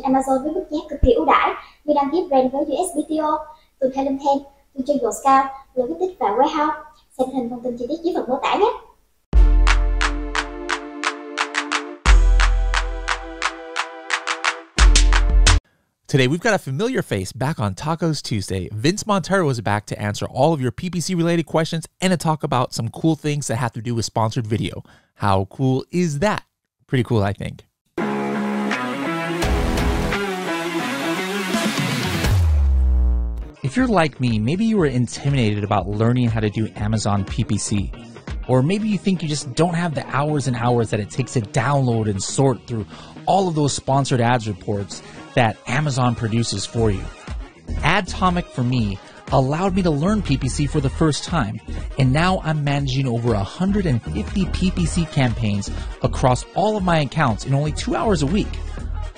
Amazon với mức giá cực kỳ ưu đãi như đăng ký brand với USPTO, từ Helen Hand, từ Trịnh Cao, Logistics và Warehouse. Xem hình thông tin chi tiết dưới phần mô tả nhé. Today, we've got a familiar face back on Tacos Tuesday. Vince Montero is back to answer all of your PPC-related questions and to talk about some cool things that have to do with sponsored video. How cool is that? Pretty cool, I think. If you're like me, maybe you were intimidated about learning how to do Amazon PPC. Or maybe you think you just don't have the hours and hours that it takes to download and sort through all of those sponsored ads reports that Amazon produces for you. Adtomic, for me, allowed me to learn PPC for the first time, and now I'm managing over 150 PPC campaigns across all of my accounts in only 2 hours a week.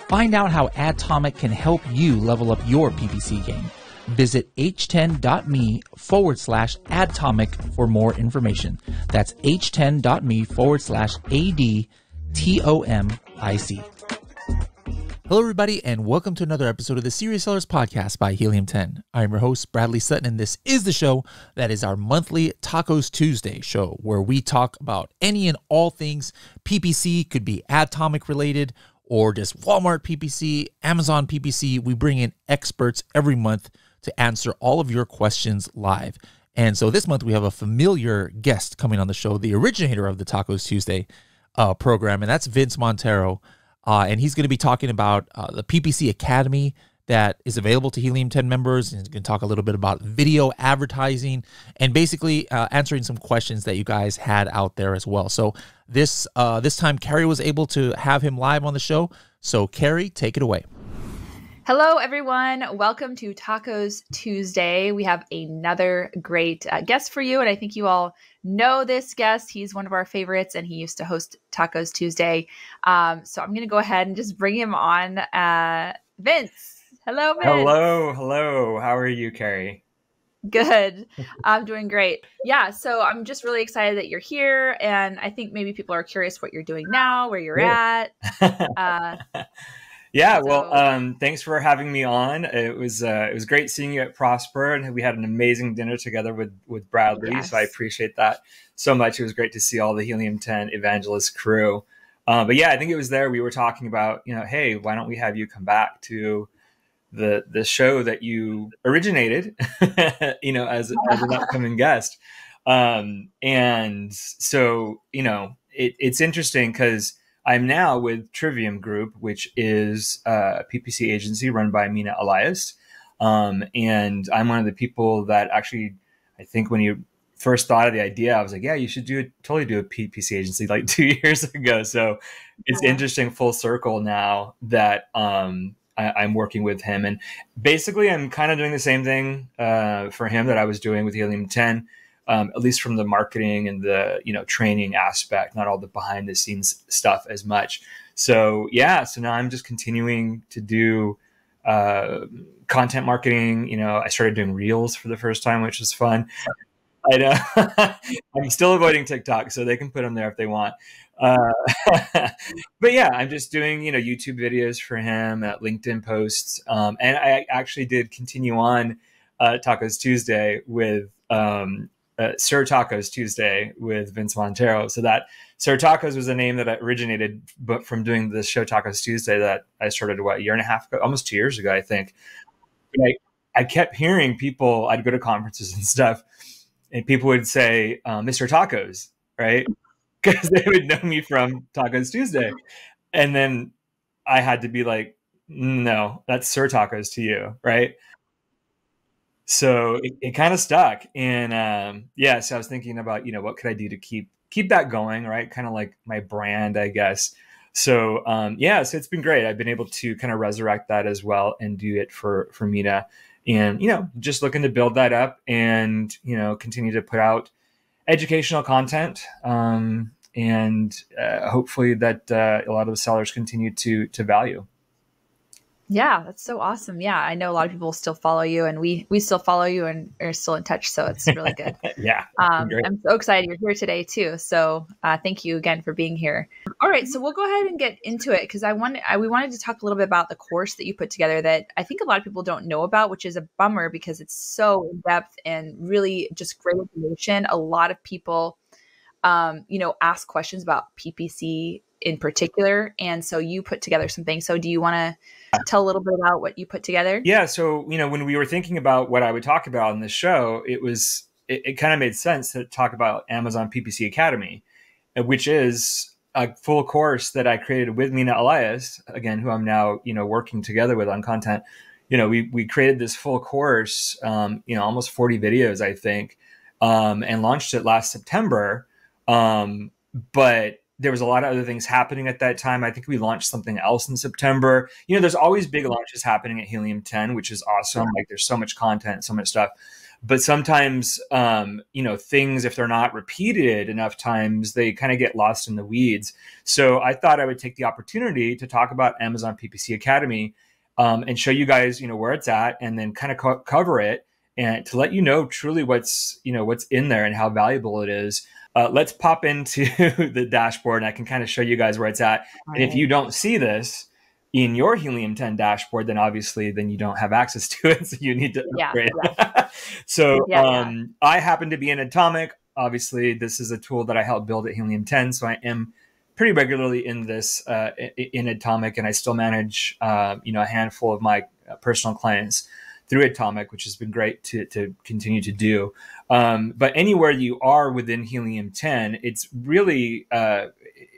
Find out how Adtomic can help you level up your PPC game. Visit h10.me/Adtomic for more information. That's h10.me/ADTOMIC. Hello, everybody, and welcome to another episode of the Serious Sellers Podcast by Helium 10. I'm your host, Bradley Sutton, and this is the show that is our monthly Tacos Tuesday show, where we talk about any and all things PPC. Could be Adtomic related or just Walmart PPC, Amazon PPC. We bring in experts every month to answer all of your questions live. And so this month we have a familiar guest coming on the show, the originator of the Tacos Tuesday program, and that's Vince Montero. And he's going to be talking about the PPC Academy that is available to Helium 10 members. And he's going to talk a little bit about video advertising and basically answering some questions that you guys had out there as well. So this time, Carrie was able to have him live on the show. So Carrie, take it away. Hello, everyone. Welcome to Tacos Tuesday. We have another great guest for you, and I think you all know this guest. He's one of our favorites, and he used to host Tacos Tuesday. So I'm going to go ahead and just bring him on. Vince. Hello, Vince. Hello. How are you, Carrie? Good. I'm doing great. Yeah, so I'm just really excited that you're here, and I think maybe people are curious what you're doing now, where you're at. Yeah, well, thanks for having me on. It was great seeing you at Prosper, and we had an amazing dinner together with Bradley. Yes. So I appreciate that so much. It was great to see all the Helium 10 evangelist crew. But yeah, I think it was there we were talking about, hey, why don't we have you come back to the show that you originated, as an upcoming guest. And so, it's interesting because I'm now with Trivium Group, which is a PPC agency run by Mina Elias. And I'm one of the people that actually, I think when you first thought of the idea, I was like, yeah, you should totally do a PPC agency like 2 years ago. So it's interesting full circle now that I'm working with him. And basically I'm kind of doing the same thing for him that I was doing with Helium 10. At least from the marketing and the training aspect, not all the behind the scenes stuff as much. So yeah, so now I'm just continuing to do content marketing. I started doing reels for the first time, which was fun. I know I'm still avoiding TikTok, so they can put them there if they want. But yeah, I'm just doing YouTube videos for him, LinkedIn posts, and I actually did continue on Tacos Tuesday with. Sir Tacos Tuesday with Vince Montero. So that Sir Tacos was a name that I originated but from doing the show Tacos Tuesday that I started, a year and a half ago, almost 2 years ago, I think. But I kept hearing people, I'd go to conferences and stuff, and people would say, Mr. Tacos, right? Because they would know me from Tacos Tuesday. And then I had to be like, no, that's Sir Tacos to you, right? So it kind of stuck. And so I was thinking about, what could I do to keep that going, right? Kind of like my brand, I guess. So so it's been great. I've been able to kind of resurrect that as well and do it for Mina. And, just looking to build that up and, continue to put out educational content. And hopefully that a lot of the sellers continue to value. Yeah, that's so awesome. Yeah, I know a lot of people still follow you, and we still follow you and are still in touch. So it's really good. Yeah, I'm so excited you're here today too. So thank you again for being here. All right, so we'll go ahead and get into it because we wanted to talk a little bit about the course that you put together that I think a lot of people don't know about, which is a bummer because it's so in depth and really just great information. A lot of people, ask questions about PPC in particular, and so you put together some things. So do you want to tell a little bit about what you put together? Yeah. So, when we were thinking about what I would talk about in this show, it kind of made sense to talk about Amazon PPC Academy, which is a full course that I created with Mina Elias, again, who I'm now, working together with on content. We created this full course, almost 40 videos, I think, and launched it last September. But there was a lot of other things happening at that time. I think we launched something else in September. There's always big launches happening at Helium 10, which is awesome. Like there's so much content, so much stuff. But sometimes, things, if they're not repeated enough times, they kind of get lost in the weeds. So I thought I would take the opportunity to talk about Amazon PPC Academy and show you guys, where it's at, and then kind of cover it and to let you know truly what's in there and how valuable it is. Let's pop into the dashboard and I can kind of show you guys where it's at. All and if you don't see this in your Helium 10 dashboard, then obviously you don't have access to it. So you need to upgrade. Yeah. So I happen to be in Atomic. Obviously, this is a tool that I helped build at Helium 10. So I am pretty regularly in this in Atomic, and I still manage a handful of my personal clients through Atomic, which has been great to continue to do. But anywhere you are within Helium 10, it's really,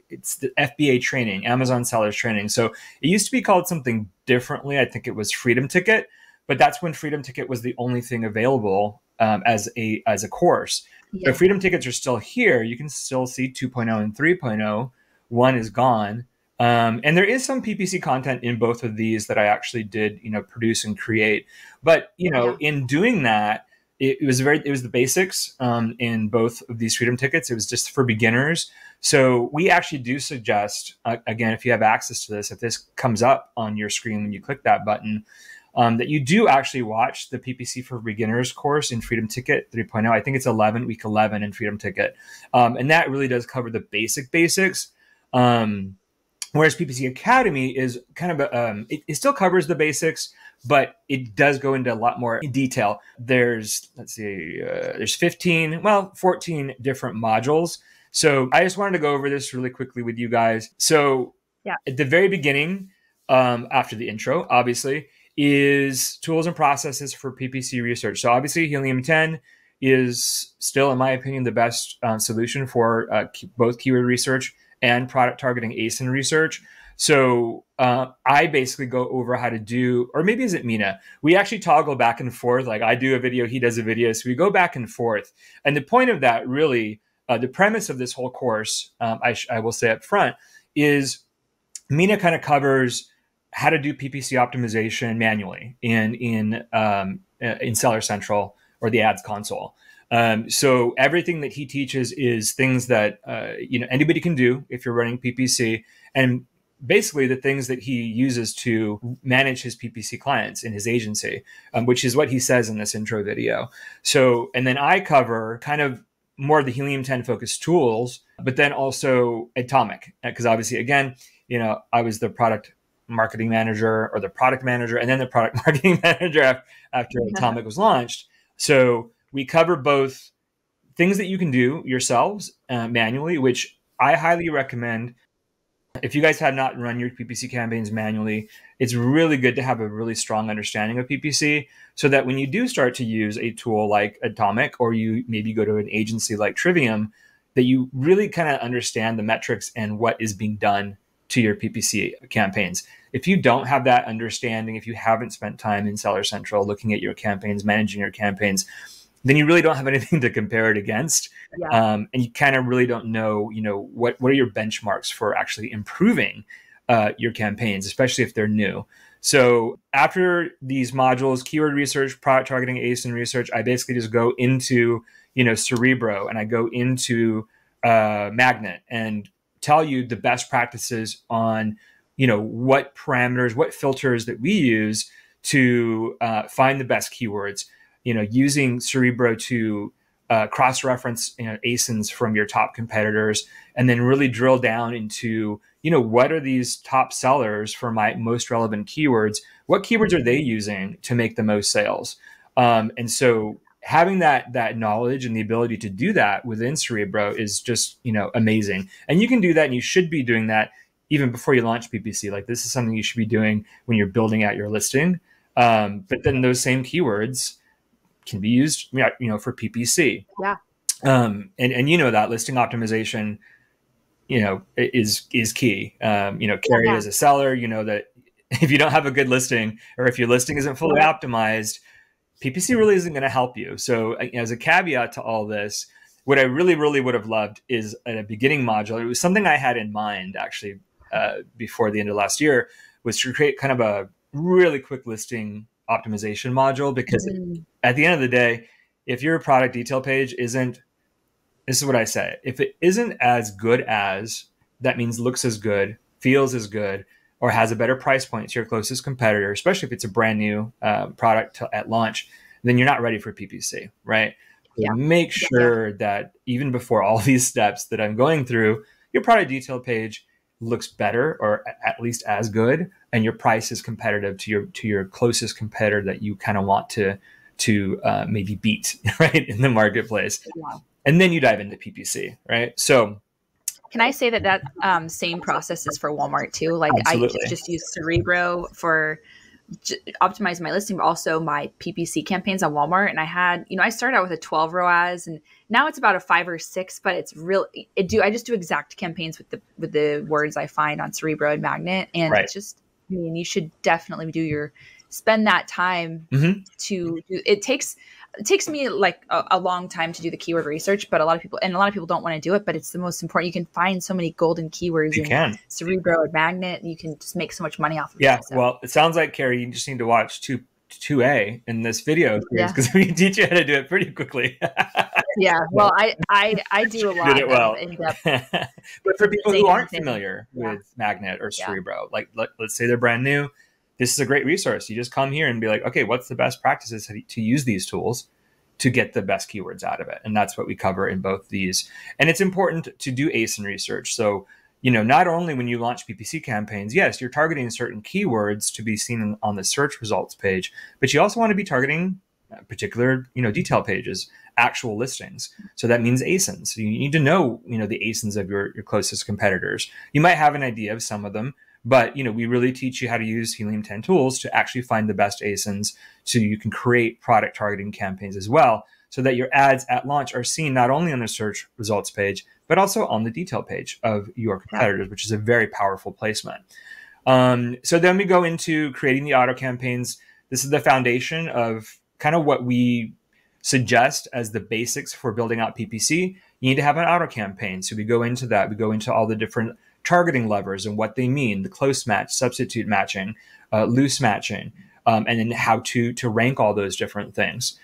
it's the FBA training, Amazon Sellers Training. So it used to be called something differently. I think it was Freedom Ticket, but that's when Freedom Ticket was the only thing available as a course. Yeah. So Freedom Tickets are still here. You can still see 2.0 and 3.0. One is gone. And there is some PPC content in both of these that I actually did, produce and create. But, in doing that, it was the basics in both of these Freedom Tickets. It was just for beginners. So we actually do suggest, again, if you have access to this, if this comes up on your screen when you click that button, that you do actually watch the PPC for Beginners course in Freedom Ticket 3.0. I think it's week 11 in Freedom Ticket. And that really does cover the basics. Whereas PPC Academy is kind of it still covers the basics, but it does go into a lot more detail. There's 14 different modules. So I just wanted to go over this really quickly with you guys. So at the very beginning, after the intro, obviously, is tools and processes for PPC research. So obviously Helium 10 is still, in my opinion, the best solution for both keyword research and product targeting ASIN research. So I basically go over how to do, or maybe is it Mina? We actually toggle back and forth. Like I do a video, he does a video. So we go back and forth. And the point of that really, the premise of this whole course, I will say up front, is Mina kind of covers how to do PPC optimization manually in Seller Central or the Ads Console. So everything that he teaches is things that anybody can do if you're running PPC, and basically the things that he uses to manage his PPC clients in his agency, which is what he says in this intro video. So, and then I cover kind of more of the Helium 10 focused tools, but then also Atomic, because obviously, again, I was the product marketing manager or the product manager, and then the product marketing manager after Atomic was launched. So we cover both things that you can do yourselves manually, which I highly recommend. If you guys have not run your PPC campaigns manually, it's really good to have a really strong understanding of PPC so that when you do start to use a tool like Atomic, or you maybe go to an agency like Trivium, that you really kind of understand the metrics and what is being done to your PPC campaigns. If you don't have that understanding, if you haven't spent time in Seller Central looking at your campaigns, managing your campaigns, then you really don't have anything to compare it against. And you kind of really don't know, what are your benchmarks for actually improving your campaigns, especially if they're new. So after these modules, keyword research, product targeting, ASIN research, I basically just go into, Cerebro, and I go into Magnet and tell you the best practices on what parameters, what filters that we use to find the best keywords, using Cerebro to cross-reference ASINs from your top competitors, and then really drill down into, what are these top sellers for my most relevant keywords? What keywords are they using to make the most sales? And so having that knowledge and the ability to do that within Cerebro is just, amazing. And you can do that, and you should be doing that even before you launch PPC. Like, this is something you should be doing when you're building out your listing. But then those same keywords can be used, for PPC. Yeah. And that listing optimization, is key. Carrie, as a seller, that if you don't have a good listing, or if your listing isn't fully optimized, PPC really isn't going to help you. So as a caveat to all this, what I really, really would have loved is a beginning module. It was something I had in mind actually before the end of last year, was to create kind of a really quick listing optimization module, because at the end of the day, if your product detail page isn't, this is what I say, if it isn't as good as, that means looks as good, feels as good, or has a better price point to your closest competitor, especially if it's a brand new product at launch, then you're not ready for PPC, right? So make sure that even before all these steps that I'm going through, your product detail page looks better, or at least as good, and your price is competitive to your closest competitor that you kind of want to maybe beat, right, in the marketplace. And then you dive into PPC, right? So can I say that same process is for Walmart too? Like, absolutely. I just use Cerebro for optimize my listing, but also my PPC campaigns on Walmart. And I had, I started out with a 12 ROAS, and now it's about a 5 or 6, but it's really, I just do exact campaigns with the words I find on Cerebro and Magnet. And it's just, you should definitely spend that time it takes me like a long time to do the keyword research, but a lot of people don't want to do it, but it's the most important. You can find so many golden keywords in Cerebro and Magnet. You can just make so much money off of it. So. Well, it sounds like, Carrie, you just need to watch 2A in this video, because we can teach you how to do it pretty quickly. Well, I do a lot of in-depth. But for people who aren't familiar with Magnet or Cerebro, like let's say they're brand new, this is a great resource. You just come here and be like, okay, what's the best practices to use these tools to get the best keywords out of it? And that's what we cover in both these. And it's important to do ASIN research. So, not only when you launch PPC campaigns, yes, you're targeting certain keywords to be seen on the search results page, but you also want to be targeting particular, detail pages, actual listings. So that means ASINs. So you need to know, the ASINs of your closest competitors. You might have an idea of some of them, but, we really teach you how to use Helium 10 tools to actually find the best ASINs, so you can create product targeting campaigns as well, so that your ads at launch are seen not only on the search results page, but also on the detail page of your competitors, which is a very powerful placement. So then we go into creating the auto campaigns. This is the foundation of kind of what we suggest as the basics for building out PPC. You need to have an auto campaign. So we go into that. We go into all the different targeting levers and what they mean, the close match, substitute matching, loose matching, and then how to rank all those different things.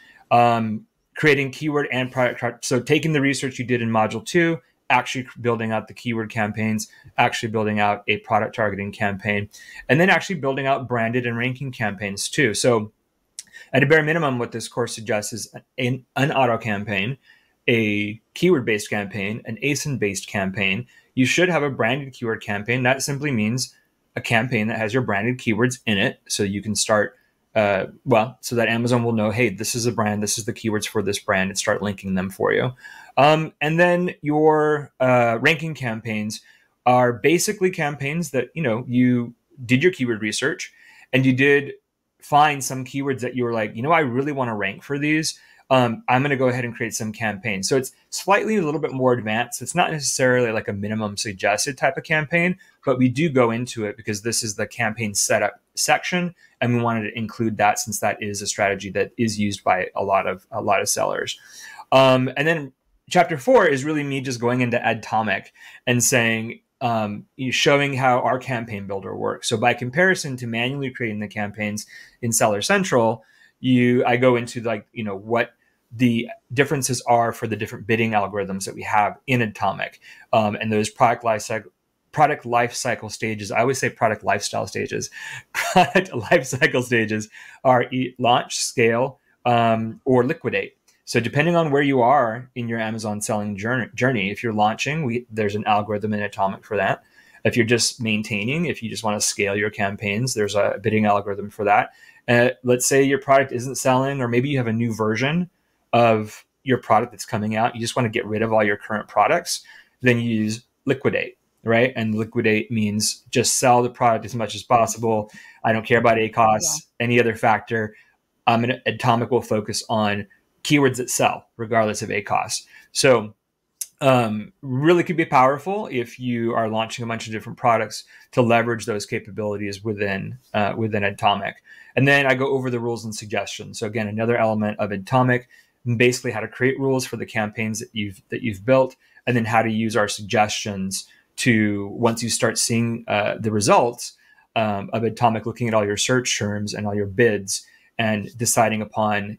Creating keyword and product. So taking the research you did in module 2, actually building out the keyword campaigns, actually building out a product targeting campaign, and then actually building out branded and ranking campaigns too. So at a bare minimum, what this course suggests is an auto campaign, a keyword-based campaign, an ASIN-based campaign. You should have a branded keyword campaign. That simply means a campaign that has your branded keywords in it, so you can start, so that Amazon will know, hey, this is a brand, this is the keywords for this brand, and start linking them for you. And then your ranking campaigns are basically campaigns that, you did your keyword research, and you did find some keywords that you were like, I really want to rank for these. I'm going to go ahead and create some campaigns. So it's slightly a little bit more advanced. It's not necessarily like a minimum suggested type of campaign, but we do go into it because this is the campaign setup section, and we wanted to include that since that is a strategy that is used by a lot of sellers. And then chapter 4 is really me just going into Atomic and saying, showing how our campaign builder works. So by comparison to manually creating the campaigns in Seller Central, I go into what the differences are for the different bidding algorithms that we have in Atomic, and those product product life cycle stages. I always say product lifestyle stages. Product life cycle stages are launch, scale, or liquidate. So depending on where you are in your Amazon selling journey, if you're launching, there's an algorithm in Atomic for that. If you're just maintaining, if you just want to scale your campaigns, there's a bidding algorithm for that. Let's say your product isn't selling, or maybe you have a new version of your product that's coming out. You just want to get rid of all your current products. Then you use liquidate, right? And liquidate means just sell the product as much as possible. I don't care about ACOS, any other factor. Atomic will focus on keywords that sell regardless of ACOS. So really could be powerful if you are launching a bunch of different products to leverage those capabilities within Atomic. And then I go over the rules and suggestions. So again, another element of Atomic, basically how to create rules for the campaigns that you've built, and then how to use our suggestions to, once you start seeing the results of Atomic, looking at all your search terms and all your bids and deciding upon,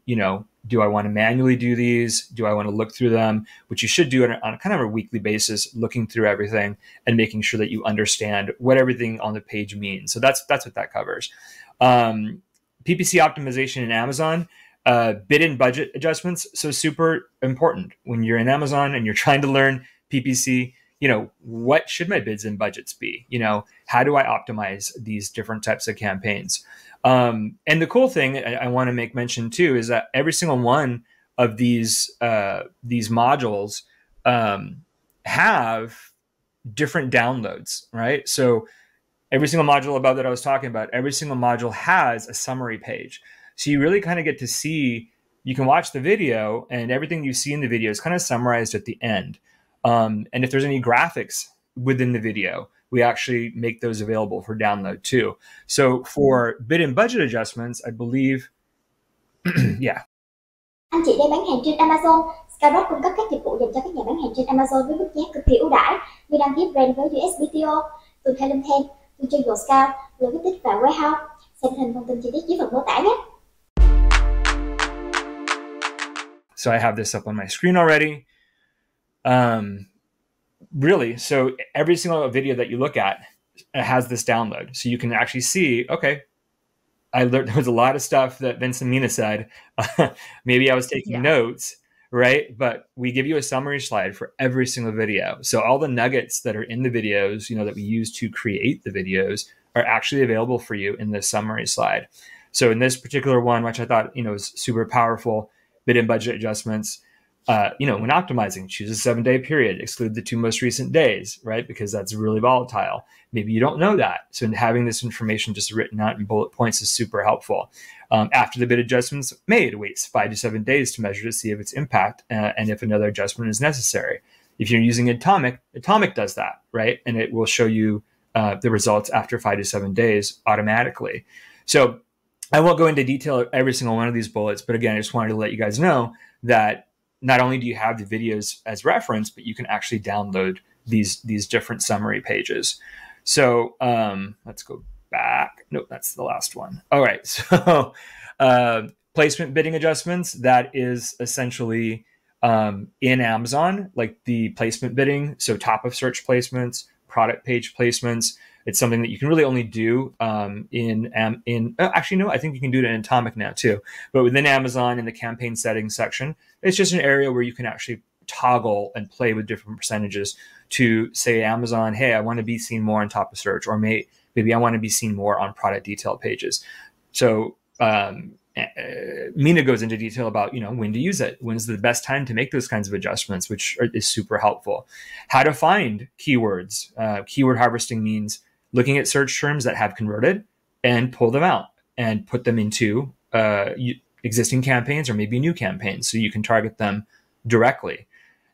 do I want to manually do these? Do I want to look through them? Which you should do on kind of a weekly basis, looking through everything and making sure that you understand what everything on the page means. So that's what that covers. PPC optimization in Amazon, bid and budget adjustments. So super important when you're in Amazon and you're trying to learn PPC. What should my bids and budgets be? How do I optimize these different types of campaigns? And the cool thing I want to make mention too is that every single one of these modules have different downloads, right? So every single module above that I was talking about, every single module has a summary page. So you really kind of get to see, you can watch the video and everything you see in the video is kind of summarized at the end. And if there's any graphics within the video, we actually make those available for download too. So for bid and budget adjustments, I believe, yeah. Anh chị đang bán hàng trên Amazon. Skyrock cung cấp các dịch vụ dành cho các nhà bán hàng trên Amazon với mức giá cực kỳ ưu đãi như đăng ký brand với USPTO, từ LIệN, từ chơi Scout, logistics và warehouse. Xem hình thông tin chi tiết dưới phần mô tả nhé. So I have this up on my screen already. Really, so every single video that you look at has this download. So you can actually see, okay, I learned there was a lot of stuff that Vince and Mina said. Maybe I was taking notes, right? But we give you a summary slide for every single video. So all the nuggets that are in the videos, that we use to create the videos are actually available for you in this summary slide. So in this particular one, which I thought, was super powerful, bid and budget adjustments, when optimizing, choose a 7-day period, exclude the 2 most recent days, right? Because that's really volatile. Maybe you don't know that. So having this information just written out in bullet points is super helpful. After the bid adjustments made, waits 5 to 7 days to measure to see if its impact and if another adjustment is necessary. If you're using Atomic does that, right? And it will show you the results after 5 to 7 days automatically. So I won't go into detail of every single one of these bullets, but again, I just wanted to let you guys know that not only do you have the videos as reference, but you can actually download these different summary pages. So let's go back. Nope, that's the last one. All right. So placement bidding adjustments, that is essentially in Amazon, like the placement bidding. So top of search placements, product page placements. It's something that you can really only do actually, no, I think you can do it in Atomic now too. But within Amazon in the campaign settings section, it's just an area where you can actually toggle and play with different percentages to say Amazon, hey, I want to be seen more on top of search, or maybe I want to be seen more on product detail pages. So Mina goes into detail about, when to use it. When's the best time to make those kinds of adjustments, which is super helpful. How to find keywords. Keyword harvesting means looking at search terms that have converted and pull them out and put them into existing campaigns or maybe new campaigns so you can target them directly.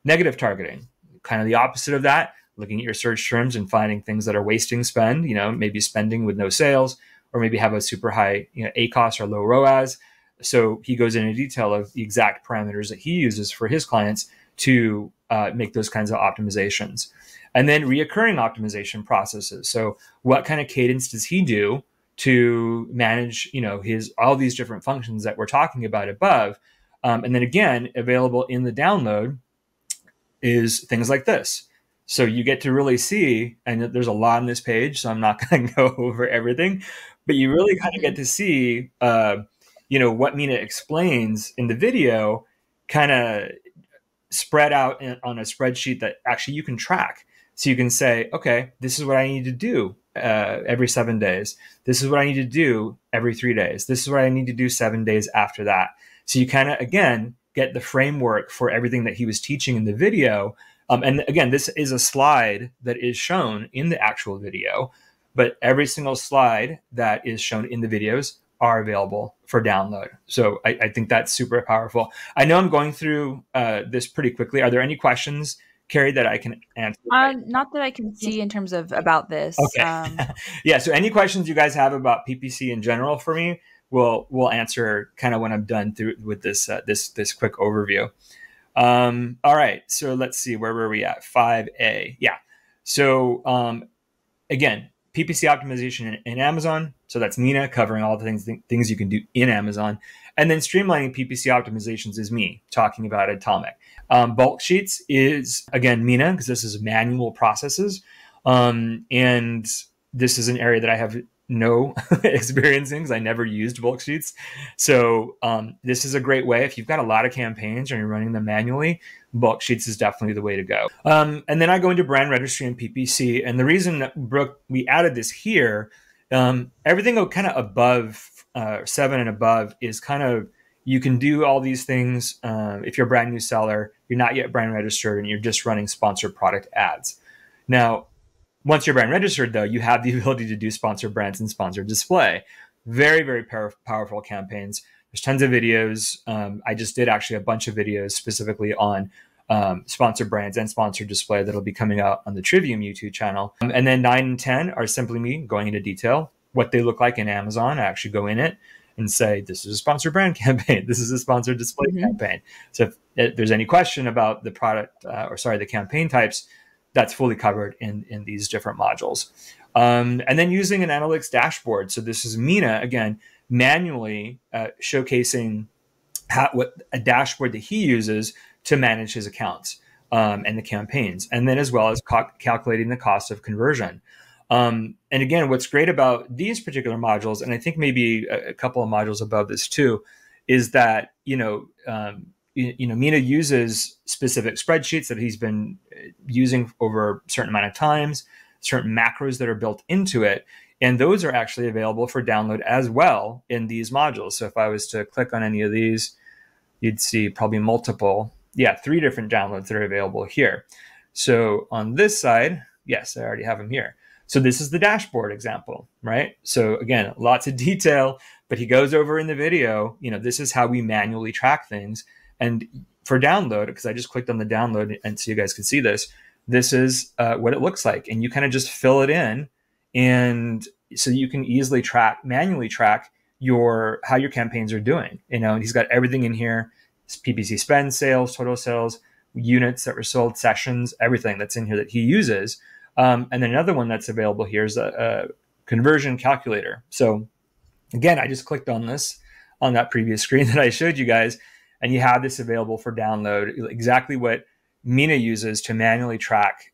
Negative targeting, kind of the opposite of that, looking at your search terms and finding things that are wasting spend, maybe spending with no sales, or maybe have a super high ACOS or low ROAS. So he goes into detail of the exact parameters that he uses for his clients to make those kinds of optimizations. And then reoccurring optimization processes. So what kind of cadence does he do to manage, all these different functions that we're talking about above? And then again, available in the download is things like this. So you get to really see, and there's a lot on this page, so I'm not going to go over everything, but you really kind of get to see, what Mina explains in the video, kind of spread out on a spreadsheet that actually you can track. So you can say, okay, this is what I need to do every 7 days. This is what I need to do every 3 days. This is what I need to do 7 days after that. So you kind of, again, get the framework for everything that he was teaching in the video. And again, this is a slide that is shown in the actual video, but every single slide that is shown in the videos are available for download. So I think that's super powerful. I know I'm going through this pretty quickly. Are there any questions, Carrie, that I can answer? Not that I can see in terms of about this. Okay. Yeah. So any questions you guys have about PPC in general for me, we'll answer kind of when I'm done through with this this quick overview. All right. So let's see, where were we at? 5A. Yeah. So again, PPC optimization in Amazon. So that's Mina covering all the things you can do in Amazon. And then streamlining PPC optimizations is me talking about Atomic. Bulk sheets is, again, Mina, because this is manual processes. And this is an area that I have no experience in because I never used bulk sheets. So this is a great way. If you've got a lot of campaigns and you're running them manually, bulk sheets is definitely the way to go. And then I go into brand registry and PPC. And the reason that, Brooke, we added this here, everything kind of above 7 and above is kind of, you can do all these things if you're a brand new seller, you're not yet brand registered, and you're just running sponsored product ads. Now, once you're brand registered, though, you have the ability to do sponsored brands and sponsored display. Very, very powerful campaigns. There's tons of videos. I just did actually a bunch of videos specifically on sponsored brands and sponsored display that'll be coming out on the Trivium YouTube channel. And then 9 and 10 are simply me going into detail, what they look like in Amazon. I actually go in it and say, this is a sponsored brand campaign. This is a sponsored display campaign. So if there's any question about the product, the campaign types, that's fully covered in these different modules. And then using an analytics dashboard. So this is Mina, again, manually showcasing what a dashboard that he uses to manage his accounts and the campaigns. And then as well as calculating the cost of conversion. And again, what's great about these particular modules, and I think maybe a couple of modules above this too, is that, Mina uses specific spreadsheets that he's been using over a certain amount of times, certain macros that are built into it. And those are actually available for download as well in these modules. So if I was to click on any of these, you'd see probably multiple, 3 different downloads that are available here. So on this side, yes, I already have them here. So this is the dashboard example, right? So again, lots of detail, but he goes over in the video, this is how we manually track things. And for download, because I just clicked on the download and so you guys can see this, this is what it looks like. And you kind of just fill it in. And so you can easily manually track how your campaigns are doing. And he's got everything in here. It's PPC spend, sales, total sales, units that were sold, sessions, everything that's in here that he uses. And then another one that's available here is a conversion calculator. So again, I just clicked on this on that previous screen that I showed you guys, and you have this available for download, exactly what Mina uses to manually track,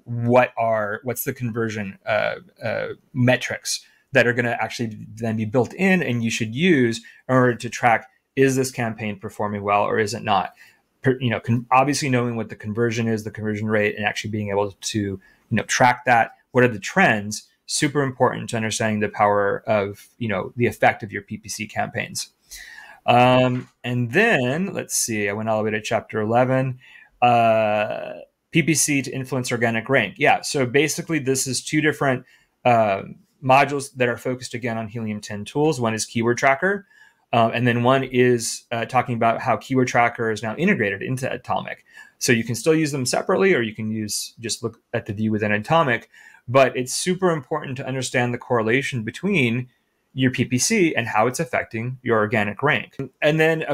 what's the conversion metrics that are going to actually then be built in and you should use in order to track, is this campaign performing well or is it not? Obviously knowing what the conversion is, the conversion rate, and actually being able to, track that. What are the trends? Super important to understanding the power of, the effect of your PPC campaigns. And then let's see, I went all the way to chapter 11, PPC to influence organic rank. Yeah. So basically this is 2 different, modules that are focused again on Helium 10 tools. One is keyword tracker. And then one is talking about how keyword tracker is now integrated into Atomic. So you can still use them separately, or you can just look at the view within Atomic. But it's super important to understand the correlation between your PPC and how it's affecting your organic rank. And then,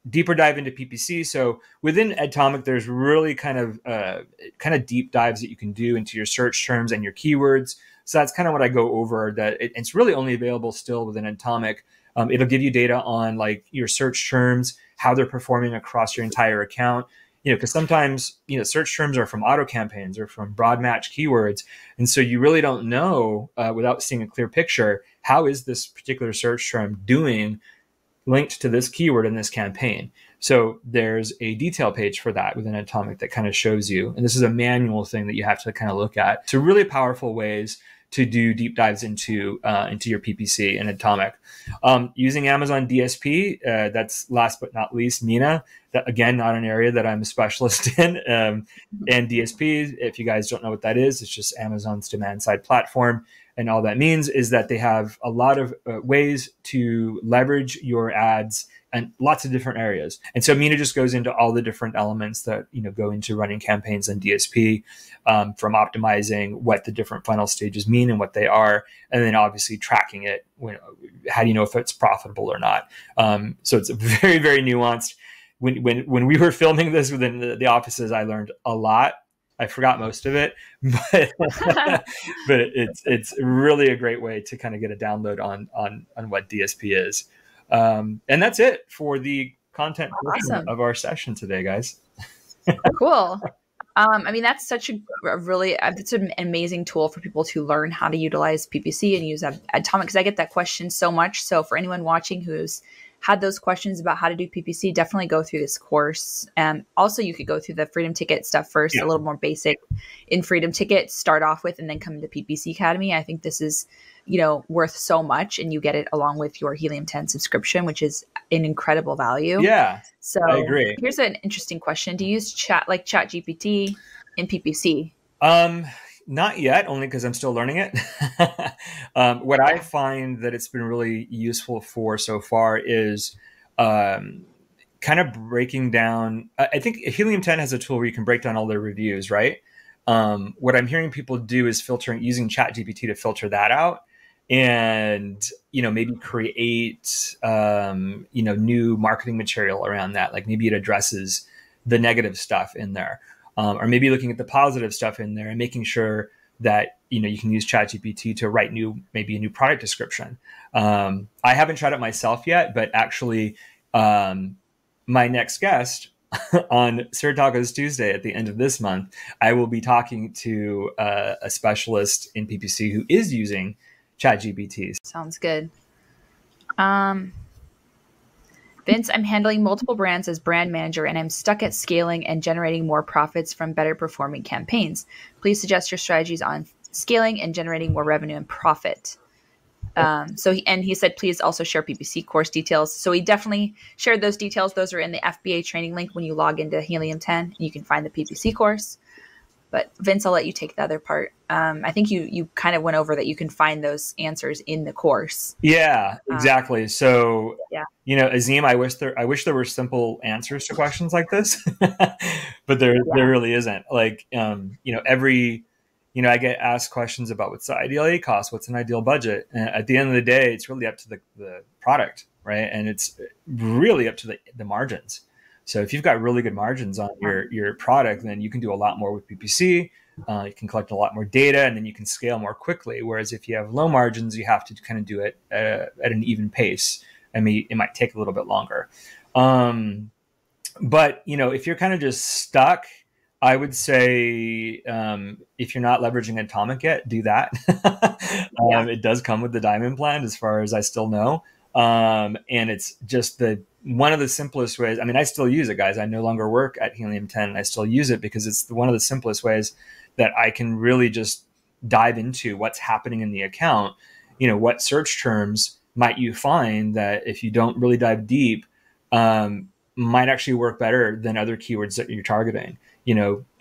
deeper dive into PPC. So within Atomic, there's really kind of deep dives that you can do into your search terms and your keywords. So that's kind of what I go over. That it's really only available still within Atomic. It'll give you data on like your search terms, how they're performing across your entire account. because sometimes, search terms are from auto campaigns or from broad match keywords. And so you really don't know, without seeing a clear picture, how is this particular search term doing linked to this keyword in this campaign. So there's a detail page for that within Atomic that kind of shows you, and this is a manual thing that you have to kind of look at. So really powerful ways to do deep dives into your PPC in Atomic. Using Amazon DSP, that's last but not least, Mina. That, again, not an area that I'm a specialist in. And DSP, if you guys don't know what that is, it's just Amazon's demand side platform. And all that means is that they have a lot of ways to leverage your ads and lots of different areas. And so Mina just goes into all the different elements that go into running campaigns on DSP, from optimizing what the different funnel stages mean and what they are, and then obviously tracking it. How do you know if it's profitable or not? So it's very, very nuanced. When we were filming this within the offices, I learned a lot. I forgot most of it, but it's really a great way to kind of get a download on what DSP is. And that's it for the content portion of our session today, guys. Cool. That's such it's an amazing tool for people to learn how to utilize PPC and use Atomic, because I get that question so much. So for anyone watching who's had those questions about how to do PPC, definitely go through this course. Also, you could go through the Freedom Ticket stuff first, a little more basic in Freedom Ticket, start off with, and then come into PPC Academy. I think this is, worth so much, and you get it along with your Helium 10 subscription, which is an incredible value. Yeah, so I agree. Here's an interesting question. Do you use ChatGPT in PPC? Not yet, only because I'm still learning it. What I find that it's been really useful for so far is kind of breaking down. I think Helium 10 has a tool where you can break down all their reviews, right? What I'm hearing people do is using ChatGPT to filter that out, and maybe create new marketing material around that. Like maybe it addresses the negative stuff in there. Or maybe looking at the positive stuff in there and making sure that, you can use ChatGPT to write maybe a new product description. I haven't tried it myself yet, but actually my next guest on Sir Tacos Tuesday at the end of this month, I will be talking to a specialist in PPC who is using ChatGPT. Sounds good. Vince, I'm handling multiple brands as brand manager, and I'm stuck at scaling and generating more profits from better performing campaigns. Please suggest your strategies on scaling and generating more revenue and profit. He said, please also share PPC course details. So he definitely shared those details. Those are in the FBA training link when you log into Helium 10. You can find the PPC course. But Vince, I'll let you take the other part. I think you kind of went over that you can find those answers in the course. Yeah, exactly. So, Azim, I wish there were simple answers to questions like this, but there really isn't. Like, I get asked questions about what's the ideal A cost, what's an ideal budget. And at the end of the day, it's really up to the product, right? And it's really up to the margins. So if you've got really good margins on your product, then you can do a lot more with PPC. You can collect a lot more data, and then you can scale more quickly. Whereas if you have low margins, you have to kind of do it at an even pace. It might take a little bit longer. But if you're kind of just stuck, I would say if you're not leveraging Atomic yet, do that. It does come with the Diamond plan, as far as I still know. And it's just one of the simplest ways. I still use it, guys. I no longer work at Helium 10. And I still use it because it's one of the simplest ways that I can really just dive into what's happening in the account. What search terms might you find that if you don't really dive deep, might actually work better than other keywords that you're targeting.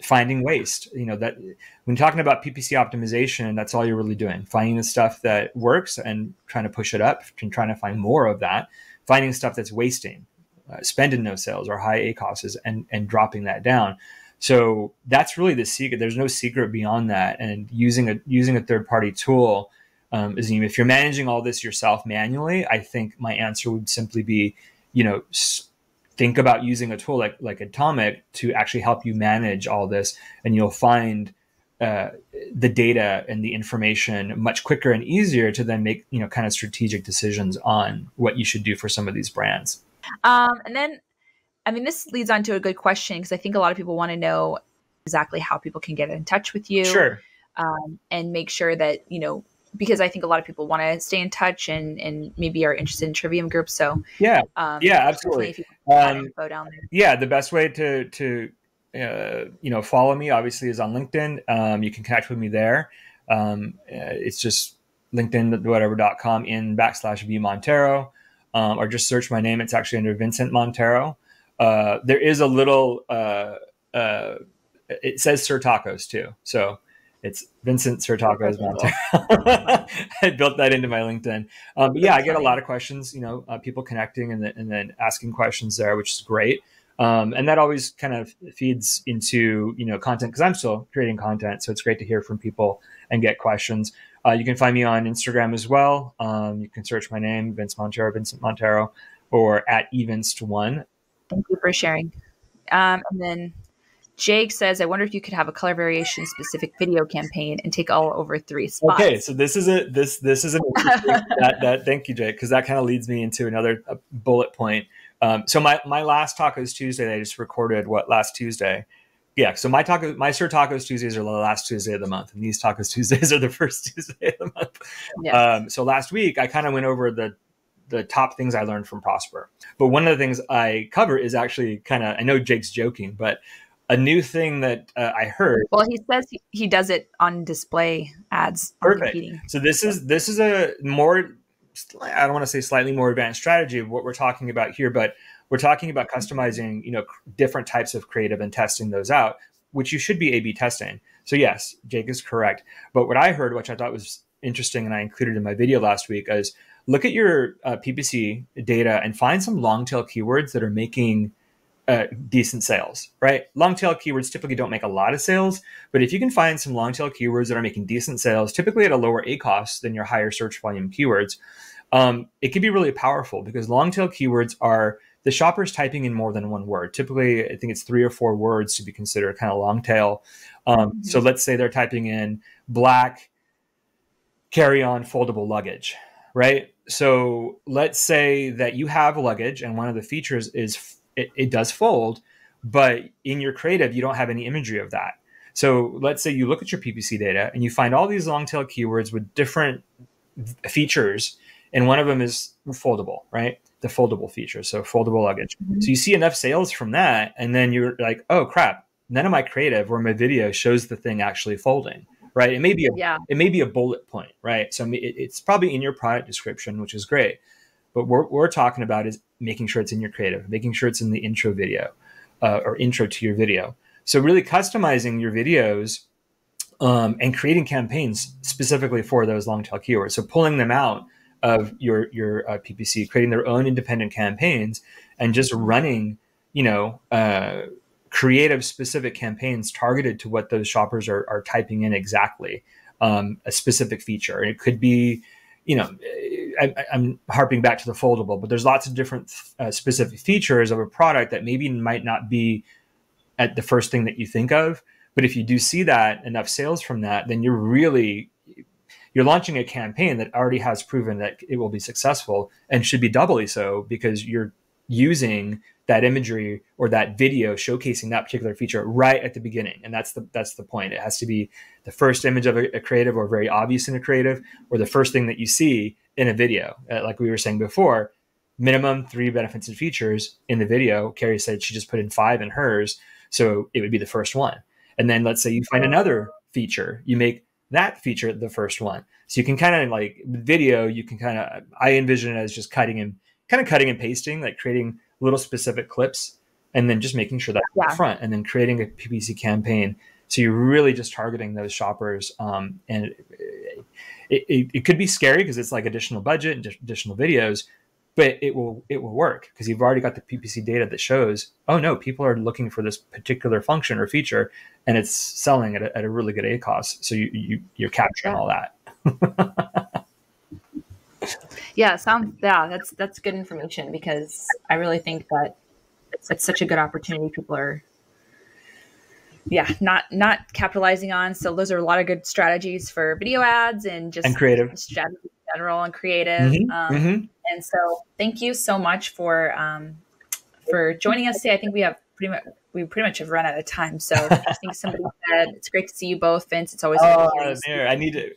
Finding waste, that when talking about PPC optimization, that's all you're really doing. Finding the stuff that works and trying to push it up and trying to find more of that. Finding stuff that's wasting, spend in no sales or high A costs, and dropping that down. So that's really the secret. There's no secret beyond that. And using a third-party tool, if you're managing all this yourself manually, I think my answer would simply be, think about using a tool like Atomic to actually help you manage all this, and you'll find the data and the information much quicker and easier to then make kind of strategic decisions on what you should do for some of these brands. And then I mean, this leads on to a good question, because I think a lot of people want to know exactly how people can get in touch with you. Sure. And make sure that, because I think a lot of people want to stay in touch and maybe are interested in Trivium groups. So yeah, absolutely. If you can info down there. Yeah, the best way to follow me obviously is on LinkedIn. You can connect with me there. It's just linkedin.com /V Montero, or just search my name. It's actually under Vincent Montero. There is a little, it says Sir Tacos too. So it's Vincent Sir Tacos Montero. I built that into my LinkedIn. But yeah, I get a lot of questions, people connecting and then asking questions there, which is great. And that always kind of feeds into, content, because I'm still creating content. So it's great to hear from people and get questions. You can find me on Instagram as well. You can search my name, Vincent Montero, or @evinced1. Thank you for sharing. And then Jake says, I wonder if you could have a color variation specific video campaign and take all over 3 spots. Okay, so this is an that thank you, Jake, because that kind of leads me into another bullet point. So my last Tacos Tuesday that I just recorded last Tuesday. Yeah, so my Sir Tacos Tuesdays are the last Tuesday of the month, and these Tacos Tuesdays are the first Tuesday of the month. Yes. So last week I kind of went over the top things I learned from Prosper. But one of the things I cover is actually I know Jake's joking, but a new thing that I heard. Well, he says he does it on display ads. Perfect. So this is a more, I don't want to say slightly more advanced strategy of what we're talking about here, but we're talking about customizing, different types of creative and testing those out, which you should be A/B testing. So yes, Jake is correct. But what I heard, which I thought was interesting, and I included in my video last week, is look at your PPC data and find some long tail keywords that are making decent sales, right? Long tail keywords typically don't make a lot of sales, but if you can find some long tail keywords that are making decent sales, typically at a lower ACoS than your higher search volume keywords, it can be really powerful, because long tail keywords are the shoppers typing in more than one word. Typically, I think it's 3 or 4 words to be considered kind of long tail. So let's say they're typing in black carry-on foldable luggage, right? So let's say that you have luggage and one of the features is it does fold, but in your creative, you don't have any imagery of that. So let's say you look at your PPC data and you find all these long tail keywords with different features, and one of them is foldable, right? The foldable feature, so foldable luggage. So you see enough sales from that, and then you're like, oh crap, none of my creative or my video shows the thing actually folding, right? It may be a bullet point, right? So it's probably in your product description, which is great. But what we're talking about is making sure it's in your creative, making sure it's in the intro video or intro to your video. So really customizing your videos and creating campaigns specifically for those long tail keywords. So pulling them out of your PPC, creating their own independent campaigns, and just running, creative specific campaigns targeted to what those shoppers are typing in exactly, a specific feature. And it could be, I'm harping back to the foldable, but there's lots of different specific features of a product that maybe might not be at the first thing that you think of. But if you do see that enough sales from that, then you're launching a campaign that already has proven that it will be successful, and should be doubly so, because you're using that imagery or that video showcasing that particular feature right at the beginning. And that's the point. It has to be the first image of a creative, or very obvious in a creative, or the first thing that you see in a video. Like we were saying before, minimum 3 benefits and features in the video. Carrie said she just put in 5 in hers, so it would be the first one. And then let's say you find another feature, you make that feature the first one. So you can kind of, like video, you can I envision it as just cutting and pasting, like creating little specific clips, and then just making sure that's in the front, and then creating a PPC campaign. So you're really just targeting those shoppers. And it could be scary because it's like additional budget and additional videos, but it will work because you've already got the PPC data that shows, oh no, people are looking for this particular function or feature, and it's selling at a really good ACoS. So you're capturing all that. That's good information, because I really think that it's such a good opportunity. People are not capitalizing on. So those are a lot of good strategies for video ads and creative strategy in general, and creative. And so thank you so much for for joining us today. I think we pretty much have run out of time. So I think somebody said it's great to see you both, Vince. It's always good to hear you there. I need to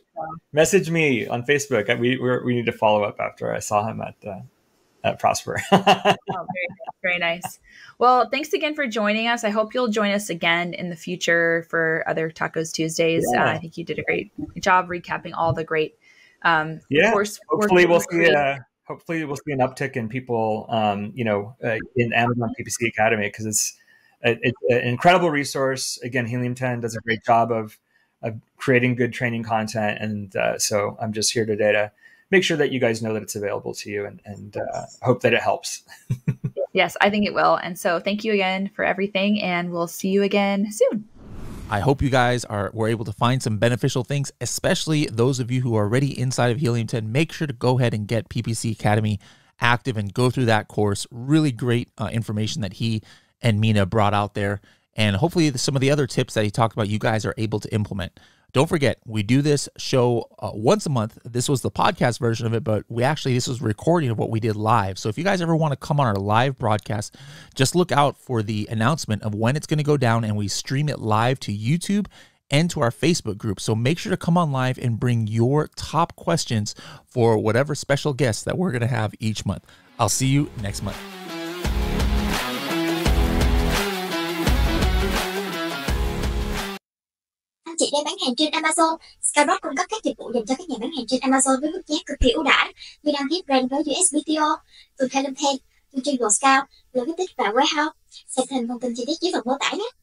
message me on Facebook. We need to follow up after I saw him at Prosper. Very nice. Well, thanks again for joining us. I hope you'll join us again in the future for other Tacos Tuesdays. Yeah. I think you did a great job recapping all the great course. Hopefully we'll see an uptick in people, in Amazon PPC Academy, because it's an incredible resource. Again, Helium 10 does a great job of creating good training content, and so I'm just here today to make sure that you guys know that it's available to you, and hope that it helps. Yes, I think it will. And so thank you again for everything, and we'll see you again soon. I hope you guys were able to find some beneficial things, especially those of you who are already inside of Helium 10. Make sure to go ahead and get PPC Academy active and go through that course. Really great information that he and Mina brought out there. And hopefully some of the other tips that he talked about, you guys are able to implement. Don't forget, we do this show once a month. This was the podcast version of it, but this was recording of what we did live. So if you guys ever want to come on our live broadcast, just look out for the announcement of when it's going to go down, and we stream it live to YouTube and to our Facebook group. So make sure to come on live and bring your top questions for whatever special guests that we're going to have each month. I'll see you next month. Anh chị đang bán hàng trên Amazon. Skyrock cung cấp các dịch vụ dành cho các nhà bán hàng trên Amazon với mức giá cực kỳ ưu đãi như đăng ký brand với USPTO, từ Helium 10, từ trường Scout, DịCH và Warehouse. Xem thêm thông tin chi tiết dưới phần mô tả nhé.